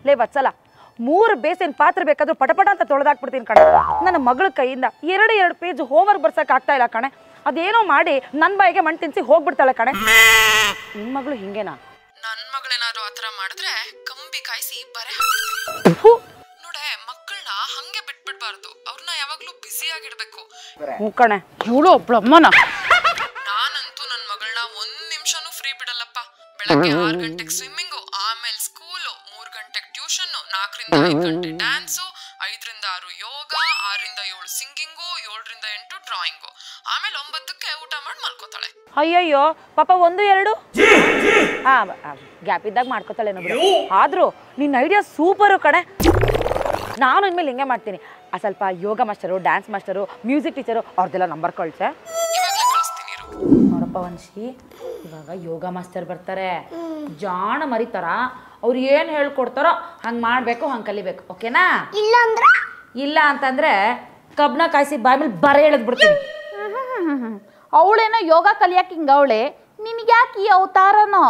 ಲೇ ವತ್ಸಲ 3 ಬೇಸಿನ ಪಾತ್ರೆ ಬೇಕಾದ್ರೂ ಪಟಪಟ ಅಂತ ತೊಳೆದಾಕ್ಬಿಡ್ತೀನಿ ಕಣೆ. ನನ್ನ ಮಗಳ ಕೈಯಿಂದ 2 ಪೇಜ್ ಹೋಮ್ವರ್ಕ್ ಬರ್ಸಕ್ ಆಗ್ತಾ ಇಲ್ಲ ಕಣೆ. ಅದೇನೋ ಮಾಡಿ ನನ್ನ ಬಾಯಿಗೆ ಮಣ್ಣು ತಿನ್ಸಿ ಹೋಗ್ಬಿಡ್ತಾಳೆ ಕಣೆ. ನಿನ್ ಮಗಳು ಹಿಂಗೇನಾ? ನನ್ ಮಗಳೇನಾದ್ರು ಆತರ ಮಾಡಿದ್ರೆ ಕಂಬಿ ಕಾಯಿಸಿ ಬರೆ ನೋಡೆ, ಮಕ್ಕಳನ್ನ ಹಂಗೆ ಬಿಟ್ಬಿಡ್ಬಾರ್ದು. ಅವ್ರನ್ನ ಯಾವಾಗ್ಲೂ ಬ್ಯುಸಿ ಆಗಿಡ್ಬೇಕು. ಕಣೆ ಇವಳು ಒಬ್ಳಮ್ಮನ. ನಾನಂತೂ ನನ್ ಮಗಳನ್ನ 1 ನಿಮಿಷನೂ ಫ್ರೀ ಬಿಡಲ್ಲಪ್ಪ. ಬೆಳಗ್ಗೆ 6 ಗಂಟೆಗೆ ಸ್ವಿಮ್ಮಿಂಗು, ಆಮೇಲೆ ಸ್ಕೂಲು, 3 ಗಂಟೆಗೆ ಟ್ಯೂಷನ್, 4 ರಿಂದ 5 ಗಂಟೆ ಡ್ಯಾನ್ಸು, 5 ರಿಂದ 6 ಯೋಗ, 6 ರಿಂದ 7 ಸಿಂಗಿಂಗು, 7 ರಿಂದ 8 ಡ್ರಾಯಿಂಗು, ಆಮೇಲೆ 9ಕ್ಕೆ ಊಟ ಮಾಡಿ ಮಲ್ಕೋತಾಳೆ. ಅಯ್ಯಯ್ಯೋ ಪಾಪ 1 2 ಗ್ಯಾಪ್ ಇದ್ದಾಗ ಮಾಡ್ಕೋತಾಳೆ ಬಿಡು. ಆದ್ರೂ ನಿನ್ನ ಐಡಿಯಾ ಸೂಪರು ಕಣೆ. ನಾನು ಇನ್ಮೇಲೆ ಹಿಂಗೆ ಮಾಡ್ತೀನಿ. ಸ್ವಲ್ಪ yoga master, dance master, music teacher ಅವ್ರದ್ದೆಲ್ಲ ನಂಬರ್ ಕಳ್ಸೆ. ನೋಡಪ್ಪ ವಂಶಿ, ಇವಾಗ ಯೋಗ ಮಾಸ್ಟರ್ ಬರ್ತಾರೆ, ಜಾಣ ಮರಿತಾರ. ಅವ್ರು ಏನು ಹೇಳ್ಕೊಡ್ತಾರೋ ಹಂಗೆ ಮಾಡಬೇಕು, ಹಂಗೆ ಕಲಿಬೇಕು. ಓಕೆನಾ? ಇಲ್ಲ ಅಂತಂದ್ರೆ ಕಬ್ನ ಕಾಯಿಸಿ ಬಾಯ್ ಮೇಲೆ ಬರೆ ಎಳೆದ್ಬಿಡ್ತೀನಿ. ಅವಳೇನೋ ಯೋಗ ಕಲಿಯಕ್ಕೆ ಹಿಂಗವಳೆ, ನಿನ್ಗೆ ಯಾಕೆ ಈ ಅವತಾರನೋ?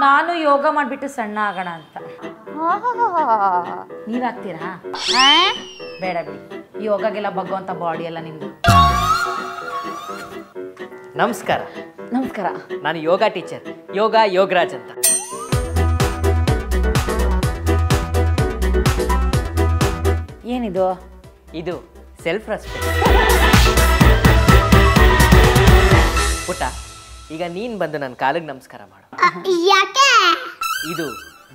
ನಾನು ಯೋಗ ಮಾಡಿಬಿಟ್ಟು ಸಣ್ಣ ಆಗೋಣ ಅಂತ. ನೀವಾಗ್ತೀರಾ? ಬೇಡ ಬಿಡಿ, ಯೋಗಗೆಲ್ಲ ಬಗ್ಗುವಂಥ ಬಾಡಿ ಎಲ್ಲ ನಿಮ್ದು. ನಮಸ್ಕಾರ. ನಮಸ್ಕಾರ. ನಾನು ಯೋಗ ಟೀಚರ್, ಯೋಗರಾಜ್ ಅಂತ. ಏನಿದು? ಇದು ಸೆಲ್ಫ್ ರೆಸ್ಪೆಕ್ಟ್. ಪುಟ್ಟ, ಈಗ ನೀನ್ ಬಂದು ನನ್ನ ಕಾಲಿಗೆ ನಮಸ್ಕಾರ ಮಾಡು. ಯಾಕೆ? ಇದು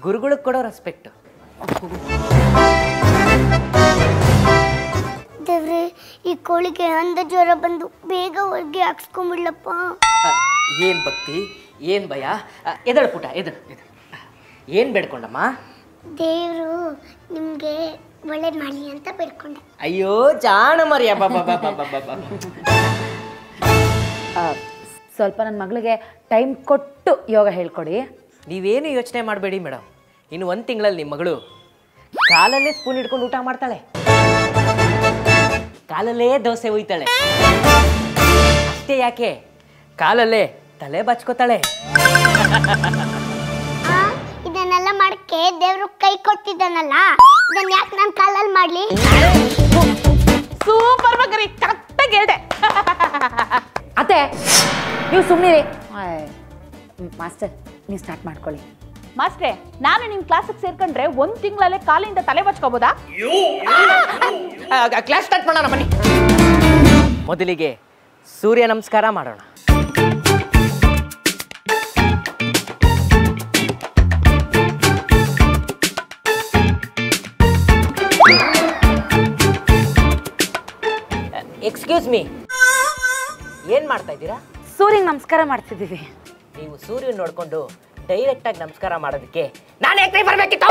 ಗುರುಗಳಿಗೆ ಕೊಡೋ ರೆಸ್ಪೆಕ್ಟ್. ದೇವ್ರೆ, ಈ ಕೋಳಿಗೆ ಅಂದ ಜ್ವರ ಬಂದು ಬೇಗ ಹೊರಗೆ ಹಾಕ್ಸ್ಕೊಂಡ್ಬಿಡ್ಲಪ್ಪ. ಏನ್ ಭಕ್ತಿ, ಏನ್ ಭಯ. ಎದಳು ಪುಟ್ಟ, ಎದಳು. ಏನ್ ಬೇಡ್ಕೊಂಡಮ್ಮ? ದೇವ್ರು ನಿಮ್ಗೆ ಒಳ್ಳೇದ್ ಮಾಡಲಿ ಅಂತ ಬೇಡ್ಕೊಂಡೆ. ಅಯ್ಯೋ ಜಾಣ ಮರಿಯ. ಸ್ವಲ್ಪ ನನ್ನ ಮಗಳಿಗೆ ಟೈಮ್ ಕೊಟ್ಟು ಯೋಗ ಹೇಳ್ಕೊಡಿ. ನೀವೇನು ಯೋಚನೆ ಮಾಡಬೇಡಿ ಮೇಡಮ್. ಇನ್ನು 1 ತಿಂಗಳಲ್ಲಿ ನಿಮ್ಮ ಮಗಳು ಕಾಲಲ್ಲೇ ಸ್ಪೂನ್ ಹಿಡ್ಕೊಂಡು ಊಟ ಮಾಡ್ತಾಳೆ, ಕಾಲಲ್ಲೇ ದೋಸೆ ಒಯ್ತಾಳೆ. ಅಷ್ಟೇ ಯಾಕೆ, ಕಾಲಲ್ಲೇ ತಲೆ ಬಚ್ಕೋತಾಳೆ. ಇದನ್ನೆಲ್ಲ ಮಾಡಕ್ಕೆ ದೇವ್ರು ಕೈ ಕೊಟ್ಟಿದ್ದಾನಲ್ಲ, ಇದನ್ನ ಯಾಕೆ ನಾನು ಕಾಲಲ್ಲಿ ಮಾಡ್ಲಿ? ಸೂಪರ್ ಮಗರಿ, ಕರೆಕ್ಟಾಗಿ ಹೇಳ್ದೆ. ಅತ್ತೆ ನೀವು ಸುಮ್ಮನಿರಿ. ಮಾಸ್ಟರ್ ನೀವು ಸ್ಟಾರ್ಟ್ ಮಾಡ್ಕೊಳ್ಳಿ. ಮಾಸ್ಟ್ರೆ, ನಾನು ನಿಮ್ಮ ಕ್ಲಾಸಿಗೆ ಸೇರ್ಕೊಂಡ್ರೆ 1 ತಿಂಗಳಲ್ಲೇ ಕಾಲಿಂದ ತಲೆ ಬಚ್ಕೋಬೋದಾ? ಕ್ಲಾಸ್ ಸ್ಟಾರ್ಟ್ ಮಾಡೋಣ ಬನ್ನಿ. ಮೊದಲಿಗೆ ಸೂರ್ಯ ನಮಸ್ಕಾರ ಮಾಡೋಣ. ಎಕ್ಸ್ಕ್ಯೂಸ್ ಮೀ, ಏನ್ ಮಾಡ್ತಾ ಇದ್ದೀರಾ? ಸೂರ್ಯಗೆ ನಮಸ್ಕಾರ ಮಾಡ್ತಿದ್ದೀವಿ. ನೀವು ಸೂರ್ಯನ ನೋಡ್ಕೊಂಡು ಡೈರೆಕ್ಟ್ ಆಗಿ ನಮಸ್ಕಾರ ಮಾಡೋದಕ್ಕೆ ನಾನು ಯಾಕೆ ಬರ್ಬೇಕಿತ್ತು?